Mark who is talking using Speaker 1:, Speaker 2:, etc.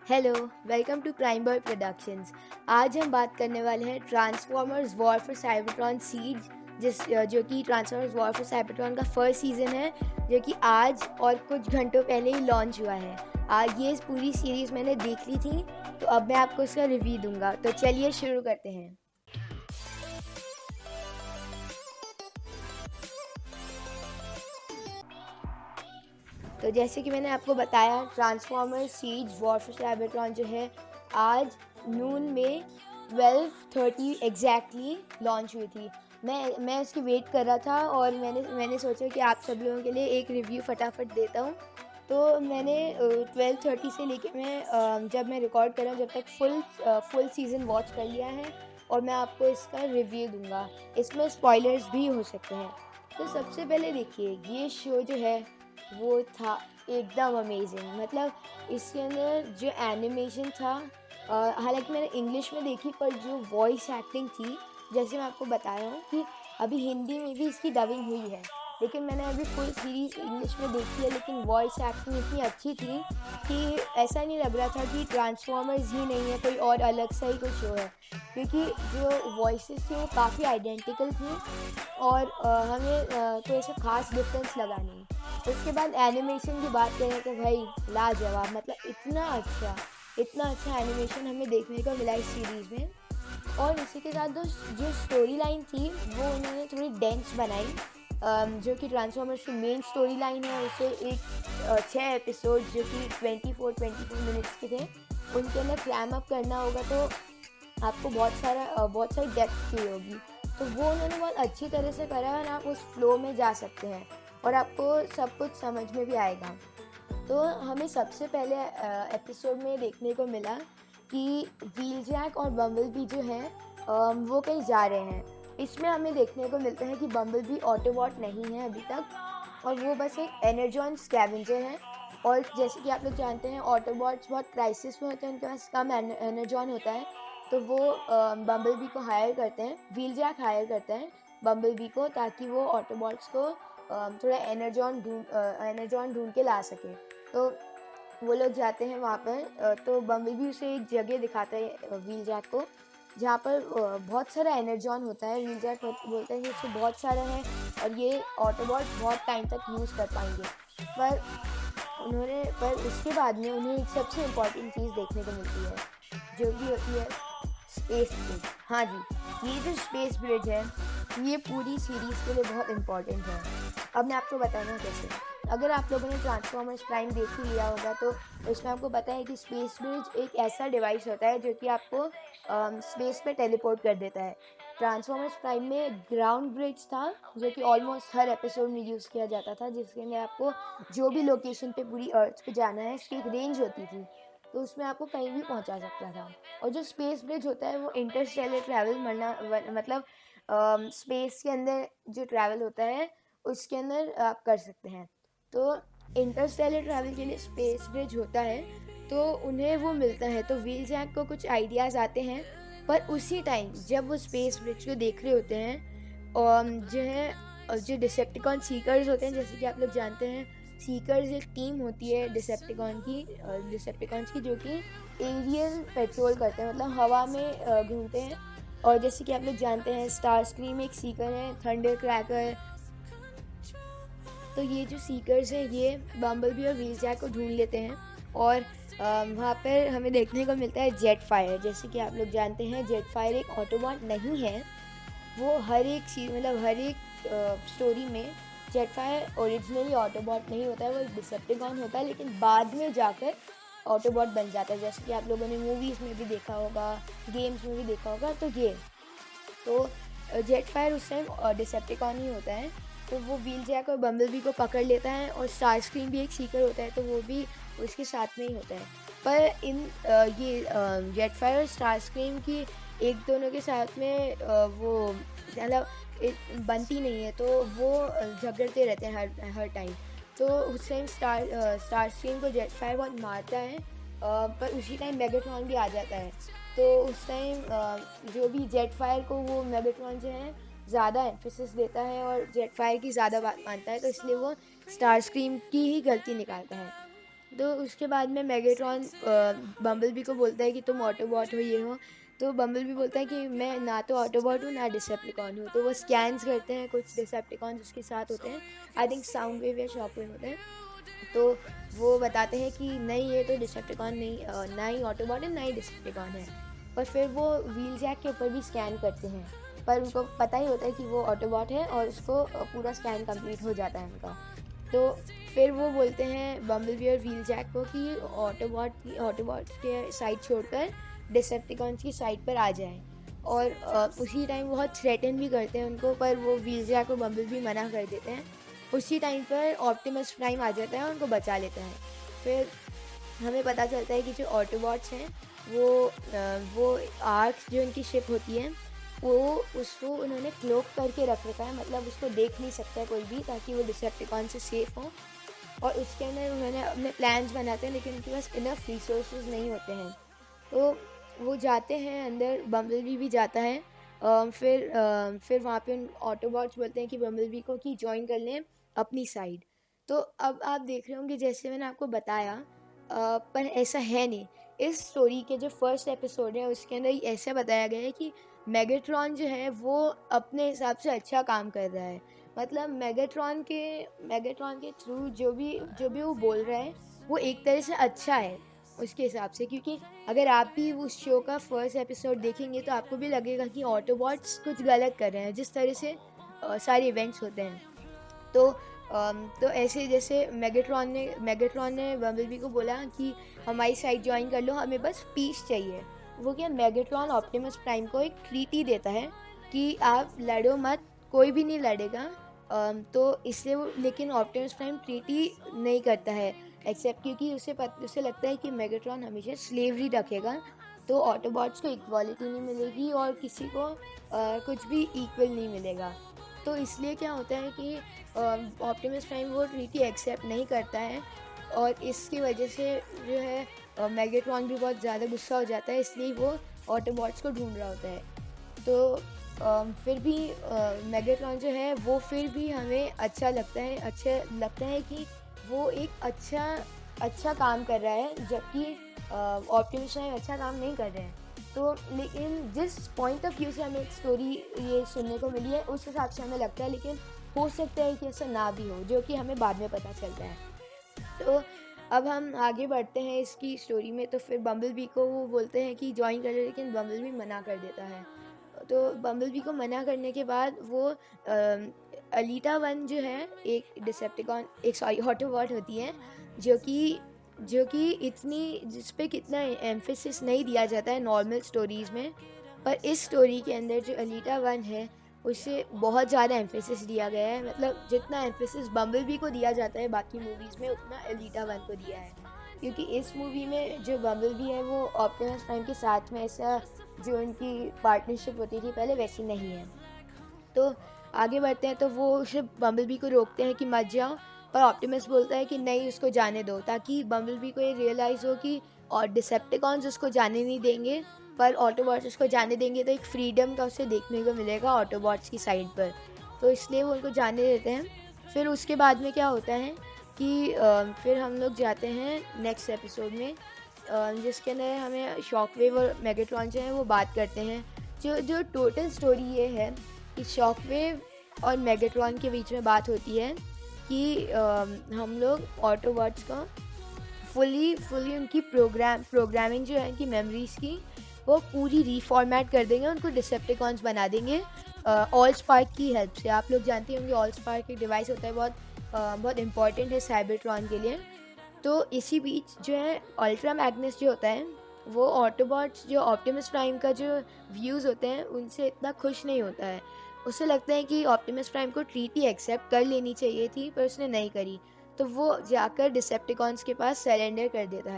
Speaker 1: Hello, welcome to Prime Boy Productions. आज हम बात करने वाले हैं Transformers War for Cybertron series जो कि ट्रांसफॉर्मर्स वॉर फॉर साइबरट्रॉन का फर्स्ट सीज़न है, जो कि आज और कुछ घंटों पहले ही लॉन्च हुआ है। आज ये पूरी सीरीज़ मैंने देख ली थी, तो अब मैं आपको इसका रिव्यू दूंगा। तो चलिए शुरू करते हैं। तो जैसे कि मैंने आपको बताया, transformers series war for Cybertron जो है आज नून में 12:30 एग्जैक्टली लॉन्च हुई थी। मैं उसकी वेट कर रहा था और मैंने सोचा कि आप सब लोगों के लिए एक रिव्यू फटाफट देता हूँ। तो मैंने 12:30 से लेके जब मैं रिकॉर्ड कर रहा हूँ, जब तक फुल सीज़न वॉच कर लिया है और मैं आपको इसका रिव्यू दूंगा। इसमें स्पॉयलर्स भी हो सकते हैं। तो सबसे पहले देखिए, ये शो जो है वो था एकदम अमेजिंग। मतलब इसके अंदर जो एनिमेशन था, हालांकि मैंने इंग्लिश में देखी, पर जो वॉइस एक्टिंग थी, जैसे मैं आपको बता रहा हूँ कि अभी हिंदी में भी इसकी डबिंग हुई है, लेकिन मैंने अभी फुल सीरीज इंग्लिश में देखी है। लेकिन वॉइस एक्टिंग इतनी अच्छी थी कि ऐसा नहीं लग रहा था कि ट्रांसफॉर्मर्स ही नहीं है, कोई और अलग सा ही कुछ शो है, क्योंकि जो वॉइसेस थी वो काफ़ी आइडेंटिकल थी और हमें कोई ऐसा खास डिफरेंस लगा नहीं। उसके बाद एनिमेशन की बात करें तो भाई लाजवाब, मतलब इतना अच्छा एनिमेशन हमें देखने को मिला इस सीरीज़ में। और इसी के साथ जो स्टोरी लाइन थी वो उन्होंने थोड़ी डेंस बनाई। जो कि ट्रांसफॉर्मर्स की मेन स्टोरी लाइन है, उसे एक 6 एपिसोड जो कि 24 मिनट्स के थे, उनके अंदर क्लैम अप करना होगा, तो आपको बहुत सारी डेप्थ चाहिए होगी। तो वो उन्होंने बहुत अच्छी तरह से करा है और आप उस फ्लो में जा सकते हैं और आपको सब कुछ समझ में भी आएगा। तो हमें सबसे पहले एपिसोड में देखने को मिला कि व्हील जैक और बम्बलबी जो हैं वो कहीं जा रहे हैं। इसमें हमें देखने को मिलता है कि बम्बलबी ऑटोबॉट नहीं है अभी तक, और वो बस एक एनर्जॉन स्कैवेंजर है। और जैसे कि आप लोग जानते हैं, ऑटोबॉट्स बहुत क्राइसिस में होते हैं, उनके पास कम एनर्जॉन होता है। तो वो बम्बलबी को हायर करते हैं, व्हील जैक हायर करते हैं बम्बलबी को, ताकि वो ऑटोबॉट्स को थोड़ा एनर्जॉन ढूंढ के ला सके। तो वो लोग जाते हैं वहाँ पर। तो बम्बलबी उसे एक जगह दिखाता है व्हील जैक को, जहाँ पर बहुत सारा एनर्जॉन होता है। व्हील जैक बोलता है कि उससे बहुत सारा है और ये ऑटोबॉट्स बहुत टाइम तक यूज़ कर पाएंगे। पर उसके बाद में उन्हें एक सबसे इम्पॉर्टेंट चीज़ देखने को मिलती है, जो कि होती है स्पेस ब्रिज। हाँ जी, ये जो स्पेस ब्रिज है, ये पूरी सीरीज़ के लिए बहुत इम्पॉर्टेंट है। अब मैं आपको बताना कैसे। अगर आप लोगों ने ट्रांसफॉर्मर्स प्राइम देख ही लिया होगा, तो इसमें आपको पता है कि स्पेस ब्रिज एक ऐसा डिवाइस होता है जो कि आपको स्पेस पे टेलीपोर्ट कर देता है। ट्रांसफॉर्मर्स प्राइम में ग्राउंड ब्रिज था, जो कि ऑलमोस्ट हर एपिसोड में यूज़ किया जाता था, जिसके अंदर आपको जो भी लोकेशन पे पूरी अर्थ पे जाना है, उसकी एक रेंज होती थी, तो उसमें आपको कहीं भी पहुंचा सकता था। और जो स्पेस ब्रिज होता है वो इंटरस्टेलर ट्रैवल मतलब स्पेस के अंदर जो ट्रैवल होता है उसके अंदर आप कर सकते हैं। तो इंटरस्टेलर ट्रैवल के लिए स्पेस ब्रिज होता है, तो उन्हें वो मिलता है। तो व्हील जैक को कुछ आइडियाज़ आते हैं, पर उसी टाइम जब वो स्पेस ब्रिज को देख रहे होते हैं, जो डिसेप्टिकॉन सीकर्स होते हैं, जैसे कि आप लोग जानते हैं, सीकर्स एक टीम होती है डिसेप्टिकॉन्स की, जो कि एरियल पेट्रोल करते हैं, मतलब हवा में घूमते हैं। और जैसे कि आप लोग जानते हैं, स्टार स्क्रीम एक सीकर है, थंडर क्रैकर। तो ये जो सीकर्स हैं, ये बम्बलबी और व्हील जैक को ढूंढ लेते हैं और वहाँ पर हमें देखने को मिलता है जेट फायर। जैसे कि आप लोग जानते हैं, जेट फायर एक ऑटोबॉट नहीं है। वो हर एक चीज़, मतलब हर एक स्टोरी में जेट फायर ओरिजिनली ऑटोबॉट नहीं होता है, वो एक डिसेप्टिकॉन होता है, लेकिन बाद में जाकर ऑटोबॉट बन जाता है। जैसे कि आप लोगों ने मूवीज़ में भी देखा होगा, गेम्स में भी देखा होगा। तो जेट फायर उस टाइम डिसेप्टिकॉन ही होता है। तो वो व्हील जैक और बम्बलबी को पकड़ लेता है, और स्टार स्क्रीन भी एक सीकर होता है, तो वो भी उसके साथ में ही होता है। पर ये जेट फायर और स्टार स्क्रीन की एक दोनों के साथ में वो मतलब बनती नहीं है, तो वो झगड़ते रहते हैं हर टाइम। तो उस टाइम स्टार स्क्रीन को जेट फायर बहुत मारता है, पर उसी टाइम मेगाट्रॉन भी आ जाता है। तो उस टाइम जो भी जेट फायर को, वो मेगाट्रॉन जो है ज़्यादा एम्फेसिस देता है और जेट फायर की ज़्यादा बात मानता है, तो इसलिए वो स्टार स्क्रीम की ही गलती निकालता है। तो उसके बाद में मेगाट्रॉन बम्बलबी को बोलता है कि तुम ऑटोबॉट हो, ये हो। तो बम्बलबी बोलता है कि मैं ना तो ऑटोबॉट हूँ ना डिसेप्टिकॉन हूँ। तो वो स्कैन्स करते हैं कुछ डिसेप्टिकॉन उसके साथ होते हैं, आई थिंक साउंड वेव या शॉक वेव होते हैं। तो वो बताते हैं कि नहीं, ये तो डिसेप्टिकॉन नहीं, ना ही ऑटोबॉट है ना ही डिसेप्टिकॉन है। पर फिर वो व्हील जैक के ऊपर भी स्कैन करते हैं, पर उनको पता ही होता है कि वो ऑटोबॉट है और उसको पूरा स्कैन कंप्लीट हो जाता है उनका। तो फिर वो बोलते हैं बम्बलबी और व्हील जैक को कि ऑटोबॉट के साइड छोड़कर डिसेप्टिकॉन्स की साइड पर आ जाएं। और उसी टाइम बहुत थ्रेटन भी करते हैं उनको, पर वो व्हील जैक और बम्बलबी मना कर देते हैं। उसी टाइम पर ऑप्टिमस प्राइम आ जाता है और उनको बचा लेता है। फिर हमें पता चलता है कि जो ऑटोबॉट्स हैं वो आर्क जो उनकी शिप होती है वो उसको उन्होंने क्लोक करके रख रखा है, मतलब उसको देख नहीं सकता है कोई भी, ताकि वो डिसेप्टिकॉन से सेफ हो। और उसके अंदर उन्होंने अपने प्लान्स बनाते हैं, लेकिन उनके पास इनफ रिसोर्सेज नहीं होते हैं। तो वो जाते हैं अंदर, बम्बलबी भी जाता है। फिर वहाँ पे उन ऑटोबॉट्स बोलते हैं कि बम्बलबी को कि ज्वाइन कर लें अपनी साइड। तो अब आप देख रहे होंगे जैसे मैंने आपको बताया, पर ऐसा है नहीं। इस स्टोरी के जो फर्स्ट एपिसोड है उसके अंदर ऐसा बताया गया है कि मेगाट्रॉन जो है वो अपने हिसाब से अच्छा काम कर रहा है। मतलब मेगाट्रॉन के थ्रू जो भी वो बोल रहा है वो एक तरह से अच्छा है उसके हिसाब से, क्योंकि अगर आप भी उस शो का फर्स्ट एपिसोड देखेंगे तो आपको भी लगेगा कि ऑटोबॉट्स कुछ गलत कर रहे हैं जिस तरह से सारे इवेंट्स होते हैं। तो ऐसे जैसे मेगाट्रॉन ने बम्बलबी को बोला कि हमारी साइड ज्वाइन कर लो, हमें बस पीस चाहिए। वो क्या, मेगाट्रॉन ऑप्टिमस प्राइम को एक ट्रीटी देता है कि आप लड़ो मत, कोई भी नहीं लड़ेगा। तो इसलिए वो, लेकिन ऑप्टिमस प्राइम ट्रीटी नहीं करता है एक्सेप्ट, क्योंकि उसे लगता है कि मेगाट्रॉन हमेशा स्लेवरी रखेगा, तो ऑटोबॉट्स को इक्वालिटी नहीं मिलेगी और किसी को कुछ भी इक्वल नहीं मिलेगा। तो इसलिए क्या होता है कि ऑप्टिमस प्राइम वो ट्रीटी एक्सेप्ट नहीं करता है, और इसकी वजह से जो है मेगाट्रॉन भी बहुत ज़्यादा गुस्सा हो जाता है, इसलिए वो ऑटोबॉट्स को ढूंढ रहा होता है। तो फिर भी मेगाट्रॉन जो है वो फिर भी हमें अच्छा लगता है कि वो एक अच्छा काम कर रहा है, जबकि ऑप्टिमस प्राइम अच्छा काम नहीं कर रहे हैं। तो लेकिन जिस पॉइंट ऑफ व्यू से हमें एक स्टोरी ये सुनने को मिली है उस हिसाब से हमें लगता है, लेकिन हो सकता है कि ऐसा ना भी हो, जो कि हमें बाद में पता चलता है। तो अब हम आगे बढ़ते हैं इसकी स्टोरी में। तो फिर बम्बलबी को वो बोलते हैं कि ज्वाइन कर ले, लेकिन बम्बलबी मना कर देता है। तो बम्बलबी को मना करने के बाद वो अलीटा वन जो है एक ऑटोबॉट होती है, जो कि जिस पे कितना एम्फेसिस नहीं दिया जाता है नॉर्मल स्टोरीज़ में, पर इस स्टोरी के अंदर जो अलीटा वन है उसे बहुत ज़्यादा एम्फेसिस दिया गया है। मतलब जितना एम्फेसिस बम्बलबी को दिया जाता है बाकी मूवीज़ में, उतना अलीटा वन को दिया है, क्योंकि इस मूवी में जो बम्बलबी है वो ऑप्टिमस प्राइम के साथ में ऐसा जो उनकी पार्टनरशिप होती थी पहले वैसी नहीं है। तो आगे बढ़ते हैं, तो वो सिर्फ बम्बलबी को रोकते हैं कि मत जाओ, पर ऑप्टिमस बोलता है कि नहीं, उसको जाने दो, ताकि बम्बलबी को ये रियलाइज़ हो कि और डिसेप्टिकॉन्स उसको जाने नहीं देंगे, पर ऑटोबॉट्स उसको जाने देंगे तो एक फ्रीडम का उसे देखने को मिलेगा ऑटोबॉट्स की साइड पर। तो इसलिए वो उनको जाने देते हैं। फिर उसके बाद में क्या होता है कि फिर हम लोग जाते हैं नेक्स्ट एपिसोड में, जिसके अंदर हमें शॉकवेव और मेगाट्रॉन जो है वो बात करते हैं। जो टोटल स्टोरी ये है कि शॉकवेव और मेगाट्रॉन के बीच में बात होती है कि हम लोग ऑटोबॉट्स को फुली उनकी प्रोग्रामिंग जो है, उनकी मेमोरीज़ की, वो पूरी रीफॉर्मेट कर देंगे, उनको डिसेप्टिकॉन्स बना देंगे ऑल स्पार्क की हेल्प से। आप लोग जानते होंगे ऑल स्पार्क एक डिवाइस होता है, बहुत इंपॉर्टेंट है साइबरट्रॉन के लिए। तो इसी बीच जो है अल्ट्रा मैग्नस जो होता है वो ऑटोबॉट्स जो ऑप्टिमस प्राइम का जो व्यूज़ होते हैं उनसे इतना खुश नहीं होता है। उसे लगता है कि ऑप्टिमस प्राइम को ट्रीटी एक्सेप्ट कर लेनी चाहिए थी, पर उसने नहीं करी। तो वो जाकर डिसेप्टिकॉन्स के पास सरेंडर कर देता है।